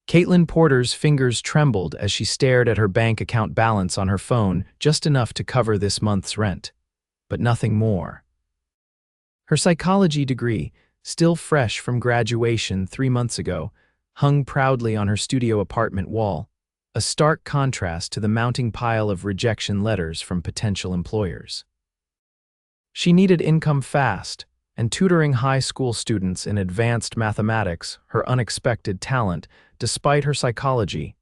Katelyn Porter's fingers trembled as she stared at her bank account balance on her phone, just enough to cover this month's rent. But nothing more. Her psychology degree, still fresh from graduation 3 months ago, hung proudly on her studio apartment wall, a stark contrast to the mounting pile of rejection letters from potential employers. She needed income fast, and tutoring high school students in advanced mathematics, her unexpected talent, despite her psychology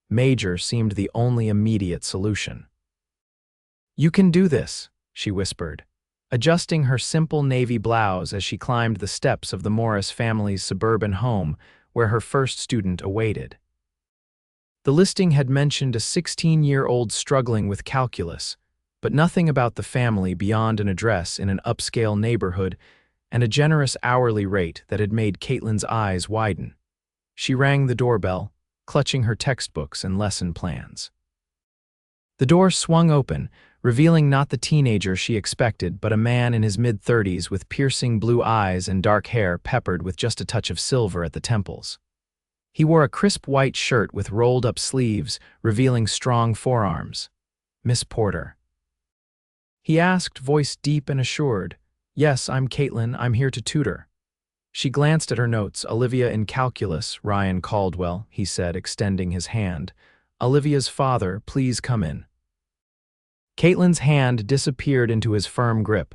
major, seemed the only immediate solution. "You can do this," she whispered, adjusting her simple navy blouse as she climbed the steps of the Morris family's suburban home where her first student awaited. The listing had mentioned a 16-year-old struggling with calculus, but nothing about the family beyond an address in an upscale neighborhood and a generous hourly rate that had made Katelyn's eyes widen. She rang the doorbell, clutching her textbooks and lesson plans. The door swung open, revealing not the teenager she expected, but a man in his mid-30s with piercing blue eyes and dark hair peppered with just a touch of silver at the temples. He wore a crisp white shirt with rolled-up sleeves, revealing strong forearms. "Miss Porter?" he asked, voice deep and assured. "Yes, I'm Katelyn. I'm here to tutor." She glanced at her notes. "Olivia in calculus, Ryan Caldwell," he said, extending his hand. "Olivia's father, please come in." Katelyn's hand disappeared into his firm grip,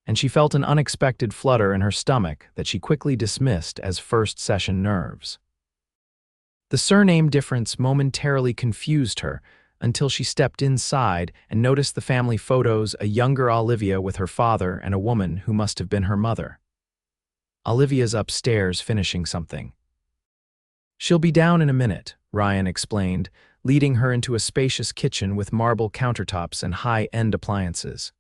and she felt an unexpected flutter in her stomach that she quickly dismissed as first-session nerves. The surname difference momentarily confused her until she stepped inside and noticed the family photos, a younger Olivia with her father and a woman who must have been her mother. "Olivia's upstairs finishing something." "She'll be down in a minute," Ryan explained, leading her into a spacious kitchen with marble countertops and high-end appliances.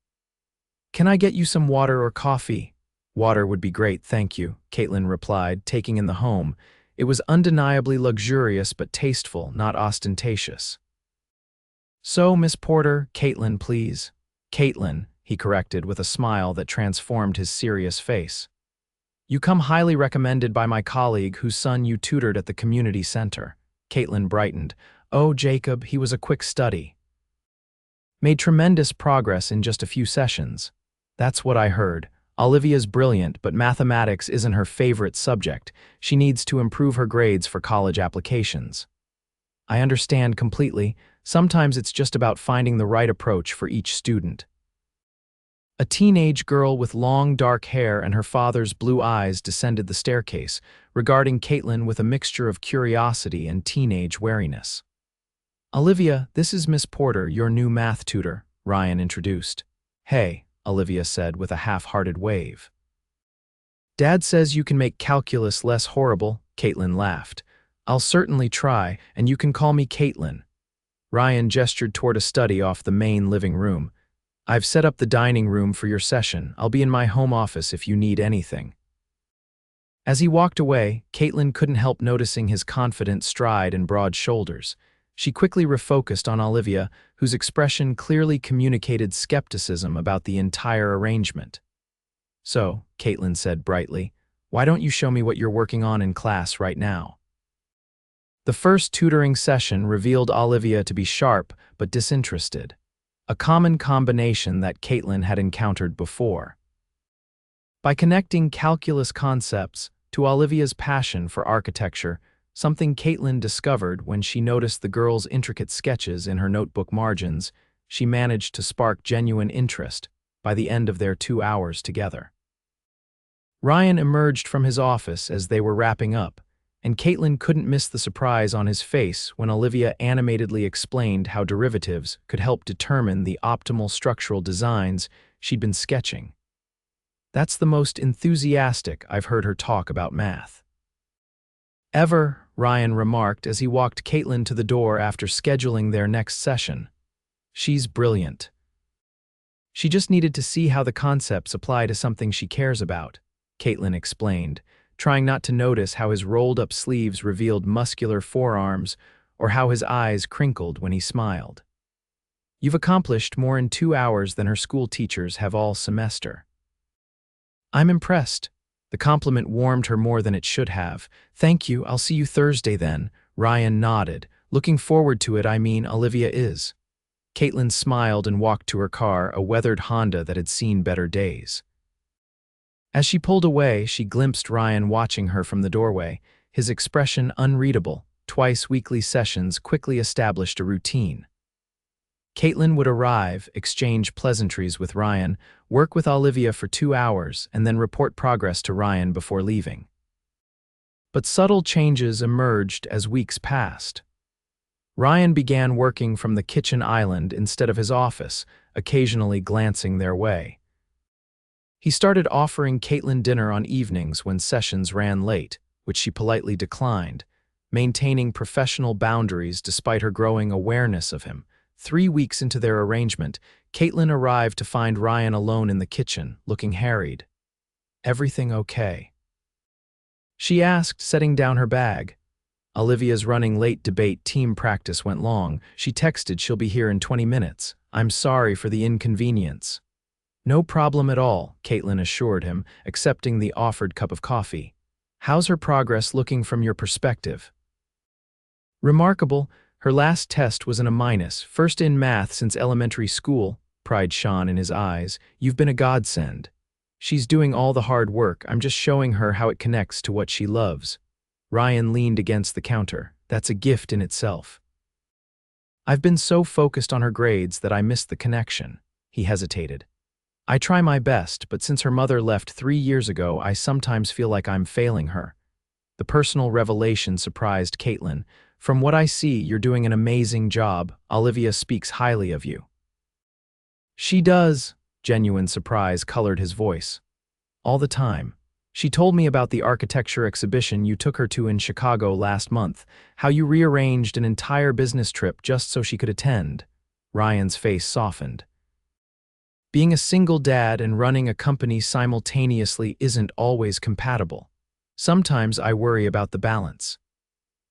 "Can I get you some water or coffee?" "Water would be great, thank you," Katelyn replied, taking in the home. It was undeniably luxurious but tasteful, not ostentatious. "So, Miss Porter, Katelyn, please." "Katelyn," he corrected with a smile that transformed his serious face. "You come highly recommended by my colleague whose son you tutored at the community center." Katelyn brightened. "Oh, Jacob, he was a quick study. Made tremendous progress in just a few sessions." "That's what I heard. Olivia's brilliant, but mathematics isn't her favorite subject. She needs to improve her grades for college applications." "I understand completely. Sometimes it's just about finding the right approach for each student." A teenage girl with long dark hair and her father's blue eyes descended the staircase, regarding Katelyn with a mixture of curiosity and teenage wariness. "Olivia, this is Miss Porter, your new math tutor," Ryan introduced. "Hey," Olivia said with a half-hearted wave. "Dad says you can make calculus less horrible," Katelyn laughed. "I'll certainly try, and you can call me Katelyn." Ryan gestured toward a study off the main living room. "I've set up the dining room for your session. I'll be in my home office if you need anything." As he walked away, Katelyn couldn't help noticing his confident stride and broad shoulders. She quickly refocused on Olivia, whose expression clearly communicated skepticism about the entire arrangement. "So," Katelyn said brightly, "why don't you show me what you're working on in class right now?" The first tutoring session revealed Olivia to be sharp but disinterested, a common combination that Katelyn had encountered before. By connecting calculus concepts to Olivia's passion for architecture, something Katelyn discovered when she noticed the girl's intricate sketches in her notebook margins, she managed to spark genuine interest by the end of their 2 hours together. Ryan emerged from his office as they were wrapping up, and Katelyn couldn't miss the surprise on his face when Olivia animatedly explained how derivatives could help determine the optimal structural designs she'd been sketching. "That's the most enthusiastic I've heard her talk about math ever," Ryan remarked as he walked Katelyn to the door after scheduling their next session. "She's brilliant. She just needed to see how the concepts apply to something she cares about," Katelyn explained, trying not to notice how his rolled-up sleeves revealed muscular forearms or how his eyes crinkled when he smiled. "You've accomplished more in 2 hours than her school teachers have all semester." "I'm impressed." The compliment warmed her more than it should have. "Thank you, I'll see you Thursday then," Ryan nodded. Looking forward to it, I mean, Olivia is. Katelyn smiled and walked to her car, a weathered Honda that had seen better days. As she pulled away, she glimpsed Ryan watching her from the doorway, his expression unreadable. Twice weekly sessions quickly established a routine. Katelyn would arrive, exchange pleasantries with Ryan, work with Olivia for 2 hours, and then report progress to Ryan before leaving. But subtle changes emerged as weeks passed. Ryan began working from the kitchen island instead of his office, occasionally glancing their way. He started offering Katelyn dinner on evenings when sessions ran late, which she politely declined, maintaining professional boundaries despite her growing awareness of him. 3 weeks into their arrangement, Katelyn arrived to find Ryan alone in the kitchen, looking harried. "Everything okay?" she asked, setting down her bag. Olivia's running late debate team practice went long. She texted she'll be here in 20 minutes. "I'm sorry for the inconvenience." "No problem at all," Katelyn assured him, accepting the offered cup of coffee. "How's her progress looking from your perspective?" "Remarkable. Her last test was an A-, first in math since elementary school," pride shone in his eyes. "You've been a godsend. She's doing all the hard work. I'm just showing her how it connects to what she loves." Ryan leaned against the counter. "That's a gift in itself." "I've been so focused on her grades that I missed the connection." He hesitated. "I try my best, but since her mother left 3 years ago, I sometimes feel like I'm failing her." The personal revelation surprised Katelyn. "From what I see, you're doing an amazing job. Olivia speaks highly of you." "She does." Genuine surprise colored his voice. "All the time. She told me about the architecture exhibition you took her to in Chicago last month, how you rearranged an entire business trip just so she could attend." Ryan's face softened. "Being a single dad and running a company simultaneously isn't always compatible. Sometimes I worry about the balance."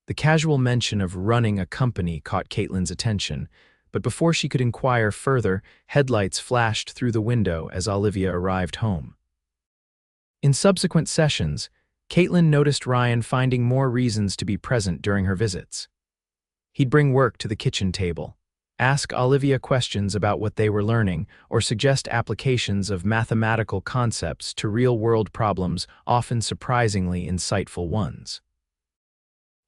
The casual mention of running a company caught Katelyn's attention, but before she could inquire further, headlights flashed through the window as Olivia arrived home. In subsequent sessions, Katelyn noticed Ryan finding more reasons to be present during her visits. He'd bring work to the kitchen table, ask Olivia questions about what they were learning, or suggest applications of mathematical concepts to real-world problems, often surprisingly insightful ones.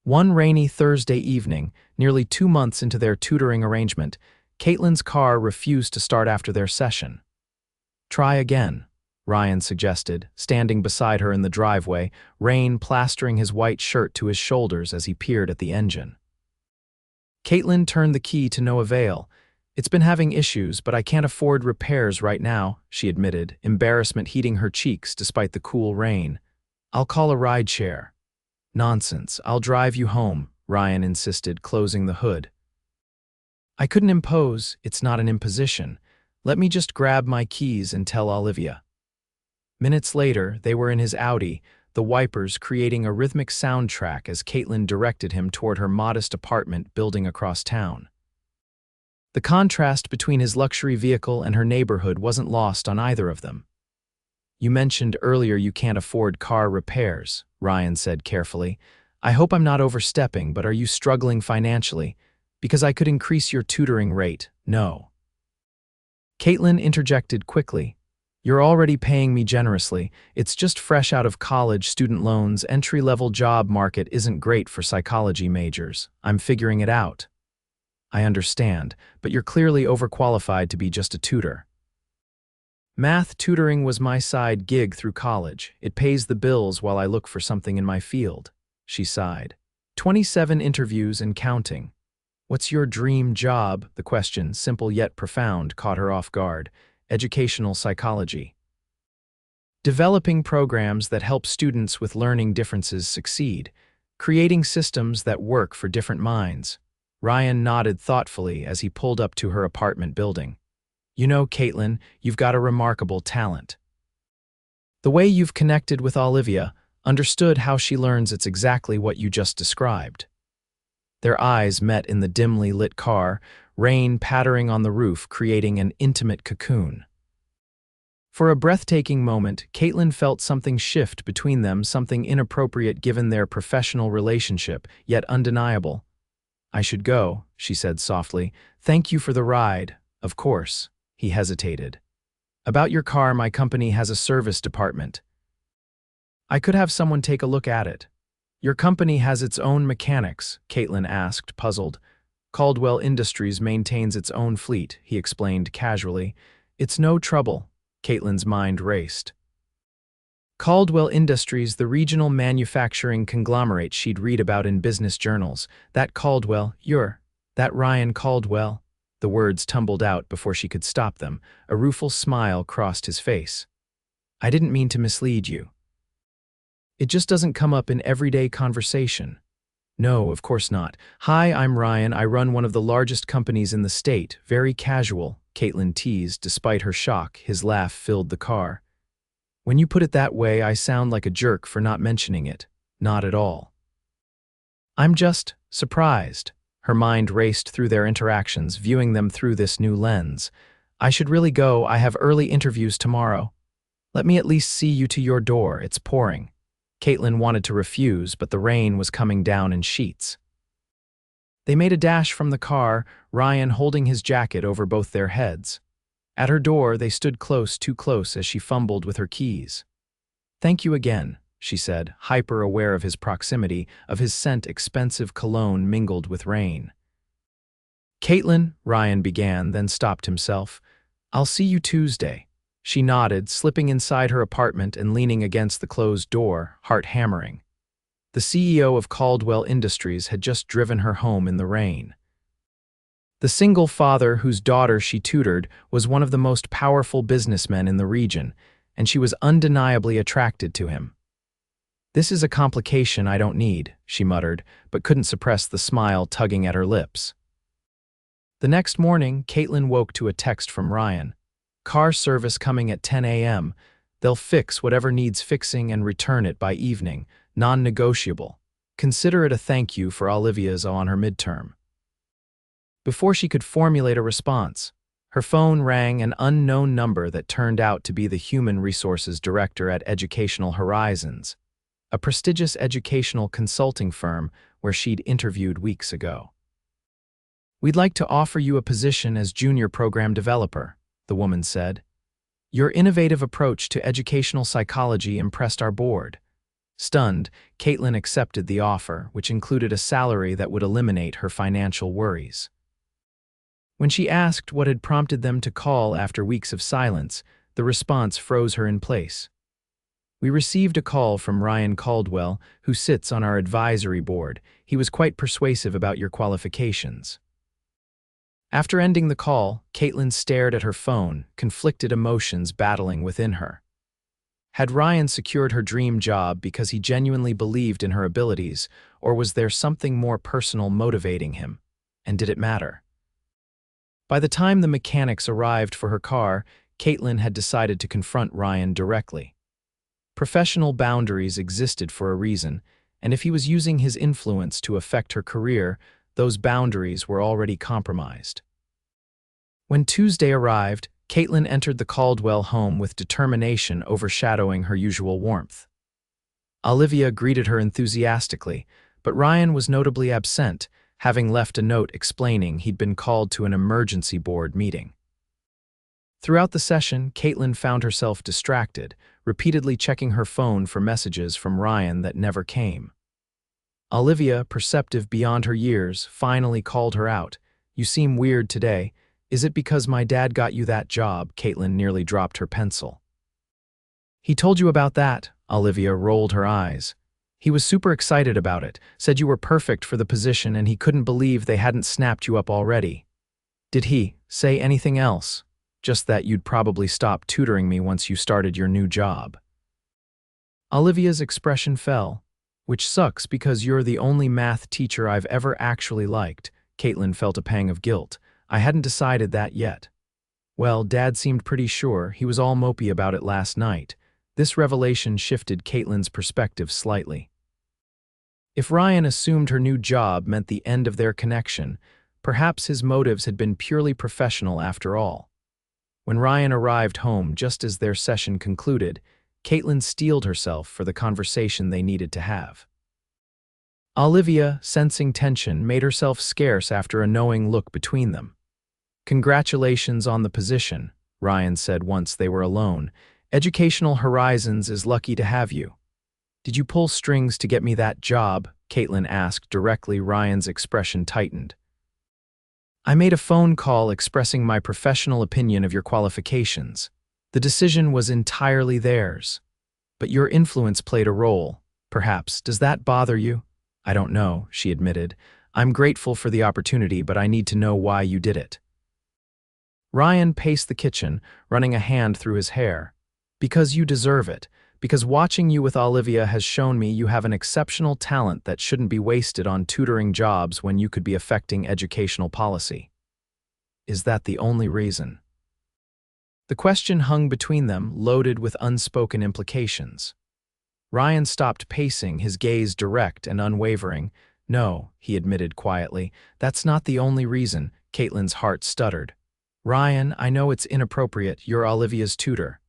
One rainy Thursday evening, nearly 2 months into their tutoring arrangement, Katelyn's car refused to start after their session. "Try again," Ryan suggested, standing beside her in the driveway, rain plastering his white shirt to his shoulders as he peered at the engine. Katelyn turned the key to no avail. "It's been having issues, but I can't afford repairs right now," she admitted, embarrassment heating her cheeks despite the cool rain. "I'll call a rideshare." "Nonsense, I'll drive you home," Ryan insisted, closing the hood. "I couldn't impose, it's not an imposition. Let me just grab my keys and tell Olivia." Minutes later, they were in his Audi, the wipers creating a rhythmic soundtrack as Katelyn directed him toward her modest apartment building across town. The contrast between his luxury vehicle and her neighborhood wasn't lost on either of them. "You mentioned earlier you can't afford car repairs," Ryan said carefully. "I hope I'm not overstepping, but are you struggling financially? Because I could increase your tutoring rate." "No." Katelyn interjected quickly. "You're already paying me generously. It's just fresh out of college, student loans, entry-level job market isn't great for psychology majors. I'm figuring it out." "I understand, but you're clearly overqualified to be just a tutor." "Math tutoring was my side gig through college. It pays the bills while I look for something in my field," she sighed. 27 interviews and counting. "What's your dream job?" The question, simple yet profound, caught her off guard. "Educational psychology. Developing programs that help students with learning differences succeed. Creating systems that work for different minds." Ryan nodded thoughtfully as he pulled up to her apartment building. "You know, Katelyn, you've got a remarkable talent. The way you've connected with Olivia, understood how she learns, it's exactly what you just described." Their eyes met in the dimly lit car, rain pattering on the roof creating an intimate cocoon. For a breathtaking moment, Katelyn felt something shift between them, something inappropriate given their professional relationship, yet undeniable. "I should go," she said softly. "Thank you for the ride, of course." He hesitated. "About your car, my company has a service department. I could have someone take a look at it." "Your company has its own mechanics?" Katelyn asked, puzzled. "Caldwell Industries maintains its own fleet," he explained casually. "It's no trouble." Katelyn's mind raced. Caldwell Industries, the regional manufacturing conglomerate she'd read about in business journals. That Caldwell, that Ryan Caldwell. The words tumbled out before she could stop them. A rueful smile crossed his face. "I didn't mean to mislead you. It just doesn't come up in everyday conversation." "No, of course not. Hi, I'm Ryan. I run one of the largest companies in the state." "Very casual," Katelyn teased. Despite her shock, his laugh filled the car. "When you put it that way, I sound like a jerk for not mentioning it." "Not at all. I'm just surprised." Her mind raced through their interactions, viewing them through this new lens. "I should really go. I have early interviews tomorrow." "Let me at least see you to your door. It's pouring." Katelyn wanted to refuse, but the rain was coming down in sheets. They made a dash from the car, Ryan holding his jacket over both their heads. At her door, they stood close, too close, as she fumbled with her keys. "Thank you again," she said, hyper-aware of his proximity, of his scent, expensive cologne mingled with rain. "Katelyn," Ryan began, then stopped himself. "I'll see you Tuesday." She nodded, slipping inside her apartment and leaning against the closed door, heart hammering. The CEO of Caldwell Industries had just driven her home in the rain. The single father whose daughter she tutored was one of the most powerful businessmen in the region, and she was undeniably attracted to him. "This is a complication I don't need," she muttered, but couldn't suppress the smile tugging at her lips. The next morning, Katelyn woke to a text from Ryan. "Car service coming at 10 a.m. They'll fix whatever needs fixing and return it by evening. Non-negotiable. Consider it a thank you for Olivia's on her midterm." Before she could formulate a response, her phone rang, an unknown number that turned out to be the Human Resources Director at Educational Horizons, a prestigious educational consulting firm where she'd interviewed weeks ago. "We'd like to offer you a position as junior program developer," the woman said. "Your innovative approach to educational psychology impressed our board." Stunned, Katelyn accepted the offer, which included a salary that would eliminate her financial worries. When she asked what had prompted them to call after weeks of silence, the response froze her in place. "We received a call from Ryan Caldwell, who sits on our advisory board. He was quite persuasive about your qualifications." After ending the call, Katelyn stared at her phone, conflicted emotions battling within her. Had Ryan secured her dream job because he genuinely believed in her abilities, or was there something more personal motivating him? And did it matter? By the time the mechanics arrived for her car, Katelyn had decided to confront Ryan directly. Professional boundaries existed for a reason, and if he was using his influence to affect her career, those boundaries were already compromised. When Tuesday arrived, Katelyn entered the Caldwell home with determination overshadowing her usual warmth. Olivia greeted her enthusiastically, but Ryan was notably absent, having left a note explaining he'd been called to an emergency board meeting. Throughout the session, Katelyn found herself distracted, repeatedly checking her phone for messages from Ryan that never came. Olivia, perceptive beyond her years, finally called her out. "You seem weird today. Is it because my dad got you that job?" Katelyn nearly dropped her pencil. "He told you about that?" Olivia rolled her eyes. "He was super excited about it, said you were perfect for the position and he couldn't believe they hadn't snapped you up already." "Did he say anything else?" "Just that you'd probably stop tutoring me once you started your new job." Olivia's expression fell. "Which sucks because you're the only math teacher I've ever actually liked." Katelyn felt a pang of guilt. "I hadn't decided that yet." "Well, Dad seemed pretty sure. He was all mopey about it last night." This revelation shifted Katelyn's perspective slightly. If Ryan assumed her new job meant the end of their connection, perhaps his motives had been purely professional after all. When Ryan arrived home just as their session concluded, Katelyn steeled herself for the conversation they needed to have. Olivia, sensing tension, made herself scarce after a knowing look between them. "Congratulations on the position," Ryan said once they were alone. "Educational Horizons is lucky to have you." "Did you pull strings to get me that job?" Katelyn asked directly. Ryan's expression tightened. "I made a phone call expressing my professional opinion of your qualifications. The decision was entirely theirs. But your influence played a role, perhaps. Does that bother you?" "I don't know," she admitted. "I'm grateful for the opportunity, but I need to know why you did it." Ryan paced the kitchen, running a hand through his hair. "Because you deserve it. Because watching you with Olivia has shown me you have an exceptional talent that shouldn't be wasted on tutoring jobs when you could be affecting educational policy." "Is that the only reason?" The question hung between them, loaded with unspoken implications. Ryan stopped pacing, his gaze direct and unwavering. "No," he admitted quietly, "that's not the only reason." Katelyn's heart stuttered. "Ryan, I know it's inappropriate. You're Olivia's tutor.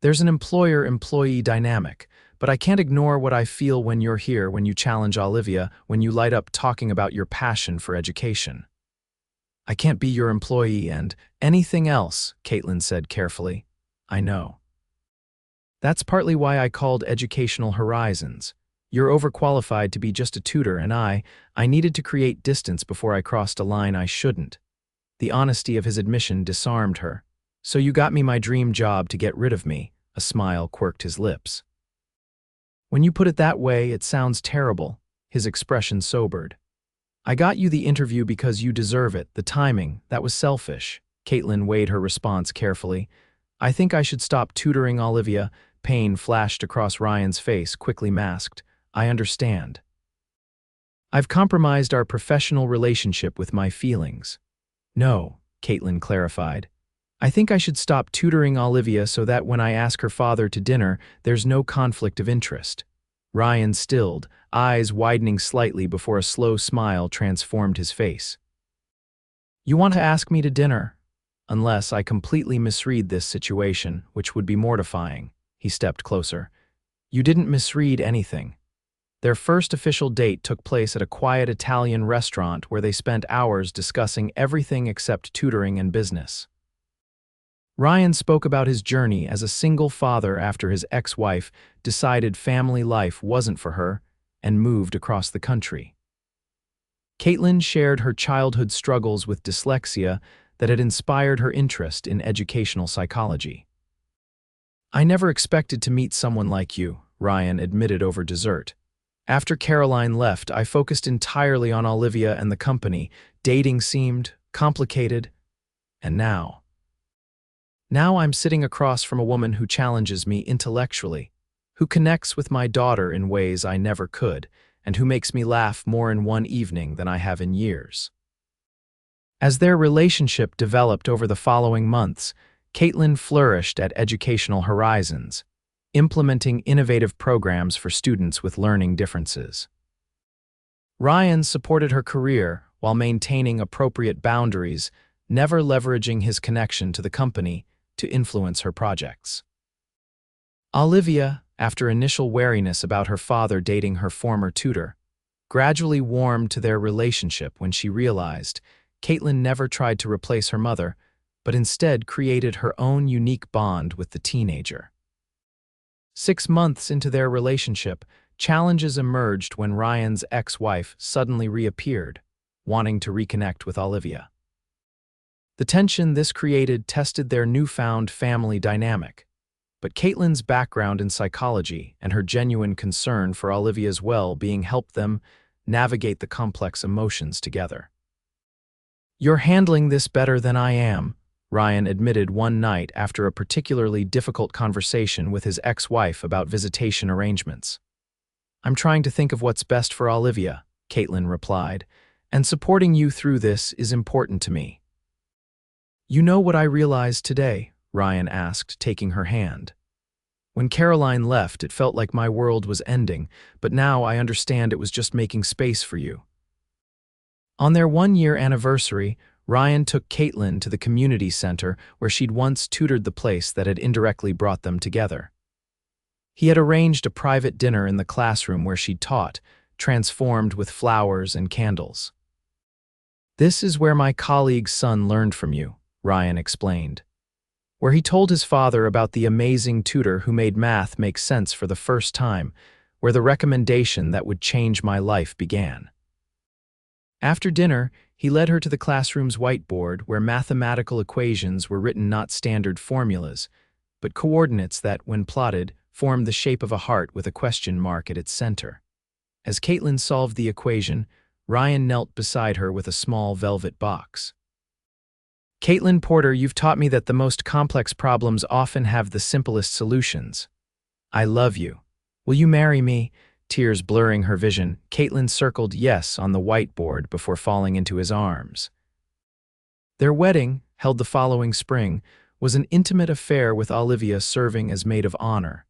There's an employer-employee dynamic, but I can't ignore what I feel when you're here, when you challenge Olivia, when you light up talking about your passion for education." "I can't be your employee and anything else," Katelyn said carefully. "I know. That's partly why I called Educational Horizons. You're overqualified to be just a tutor, and I needed to create distance before I crossed a line I shouldn't." The honesty of his admission disarmed her. "So you got me my dream job to get rid of me." A smile quirked his lips. "When you put it that way, it sounds terrible." His expression sobered. "I got you the interview because you deserve it. The timing, that was selfish." Katelyn weighed her response carefully. "I think I should stop tutoring Olivia." Pain flashed across Ryan's face, quickly masked. "I understand. I've compromised our professional relationship with my feelings." "No," Katelyn clarified. "I think I should stop tutoring Olivia so that when I ask her father to dinner, there's no conflict of interest." Ryan stilled, eyes widening slightly before a slow smile transformed his face. "You want to ask me to dinner?" "Unless I completely misread this situation, which would be mortifying." He stepped closer. "You didn't misread anything." Their first official date took place at a quiet Italian restaurant where they spent hours discussing everything except tutoring and business. Ryan spoke about his journey as a single father after his ex-wife decided family life wasn't for her and moved across the country. Katelyn shared her childhood struggles with dyslexia that had inspired her interest in educational psychology. "I never expected to meet someone like you," Ryan admitted over dessert. "After Caroline left, I focused entirely on Olivia and the company. Dating seemed complicated. And now I'm sitting across from a woman who challenges me intellectually, who connects with my daughter in ways I never could, and who makes me laugh more in one evening than I have in years." As their relationship developed over the following months, Katelyn flourished at Educational Horizons, implementing innovative programs for students with learning differences. Ryan supported her career while maintaining appropriate boundaries, never leveraging his connection to the company to influence her projects. Olivia, after initial wariness about her father dating her former tutor, gradually warmed to their relationship when she realized Katelyn never tried to replace her mother, but instead created her own unique bond with the teenager. 6 months into their relationship, challenges emerged when Ryan's ex-wife suddenly reappeared, wanting to reconnect with Olivia. The tension this created tested their newfound family dynamic, but Katelyn's background in psychology and her genuine concern for Olivia's well-being helped them navigate the complex emotions together. "You're handling this better than I am," Ryan admitted one night after a particularly difficult conversation with his ex-wife about visitation arrangements. "I'm trying to think of what's best for Olivia," Katelyn replied, "and supporting you through this is important to me." "You know what I realized today?" Ryan asked, taking her hand. "When Caroline left, it felt like my world was ending, but now I understand it was just making space for you." On their 1-year anniversary, Ryan took Katelyn to the community center where she'd once tutored the place that had indirectly brought them together. He had arranged a private dinner in the classroom where she'd taught, transformed with flowers and candles. "This is where my colleague's son learned from you," Ryan explained, where he told his father about the amazing tutor who made math make sense for the first time, where the recommendation that would change my life began. After dinner, he led her to the classroom's whiteboard where mathematical equations were written not standard formulas, but coordinates that, when plotted, formed the shape of a heart with a question mark at its center. As Katelyn solved the equation, Ryan knelt beside her with a small velvet box. "Katelyn Porter, you've taught me that the most complex problems often have the simplest solutions. I love you. Will you marry me?" Tears blurring her vision, Katelyn circled yes on the whiteboard before falling into his arms. Their wedding, held the following spring, was an intimate affair with Olivia serving as maid of honor.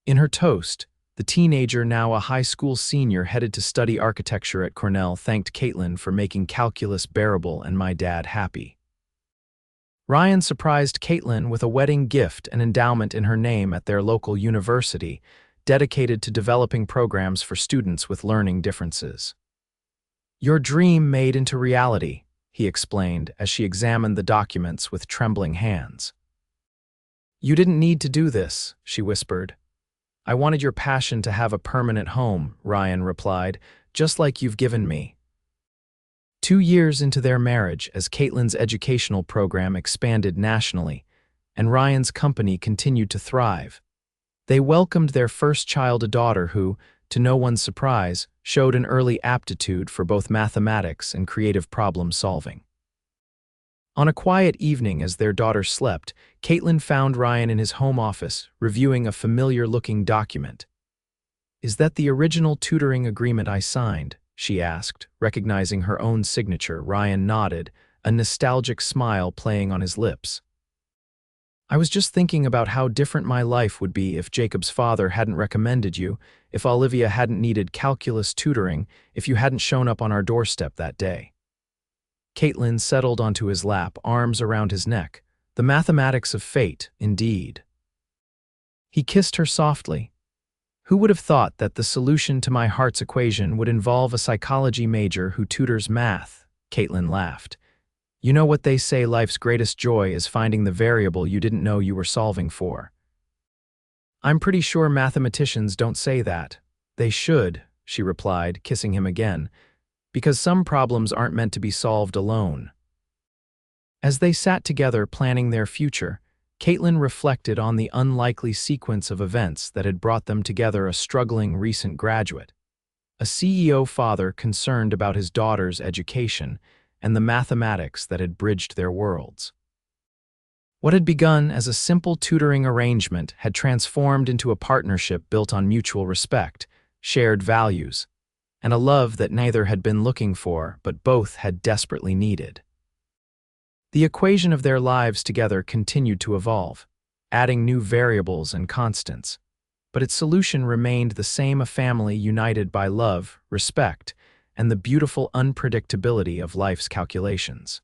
In her toast, the teenager, now a high school senior headed to study architecture at Cornell, thanked Katelyn for making calculus bearable and my dad happy. Ryan surprised Katelyn with a wedding gift and endowment in her name at their local university, dedicated to developing programs for students with learning differences. "Your dream made into reality," he explained as she examined the documents with trembling hands. "You didn't need to do this," she whispered. "I wanted your passion to have a permanent home," Ryan replied, "just like you've given me." 2 years into their marriage, as Katelyn's educational program expanded nationally, and Ryan's company continued to thrive, they welcomed their first child, a daughter who, to no one's surprise, showed an early aptitude for both mathematics and creative problem-solving. On a quiet evening as their daughter slept, Katelyn found Ryan in his home office, reviewing a familiar-looking document. "Is that the original tutoring agreement I signed?" she asked, recognizing her own signature. Ryan nodded, a nostalgic smile playing on his lips. "I was just thinking about how different my life would be if Jacob's father hadn't recommended you, if Olivia hadn't needed calculus tutoring, if you hadn't shown up on our doorstep that day." Katelyn settled onto his lap, arms around his neck. The mathematics of fate, indeed. He kissed her softly. "Who would have thought that the solution to my heart's equation would involve a psychology major who tutors math?" Katelyn laughed. "You know what they say, life's greatest joy is finding the variable you didn't know you were solving for." "I'm pretty sure mathematicians don't say that." "They should," she replied, kissing him again, "because some problems aren't meant to be solved alone." As they sat together planning their future, Katelyn reflected on the unlikely sequence of events that had brought them together: a struggling recent graduate, a CEO father concerned about his daughter's education, and the mathematics that had bridged their worlds. What had begun as a simple tutoring arrangement had transformed into a partnership built on mutual respect, shared values, and a love that neither had been looking for but both had desperately needed. The equation of their lives together continued to evolve, adding new variables and constants, but its solution remained the same: a family united by love, respect, and the beautiful unpredictability of life's calculations.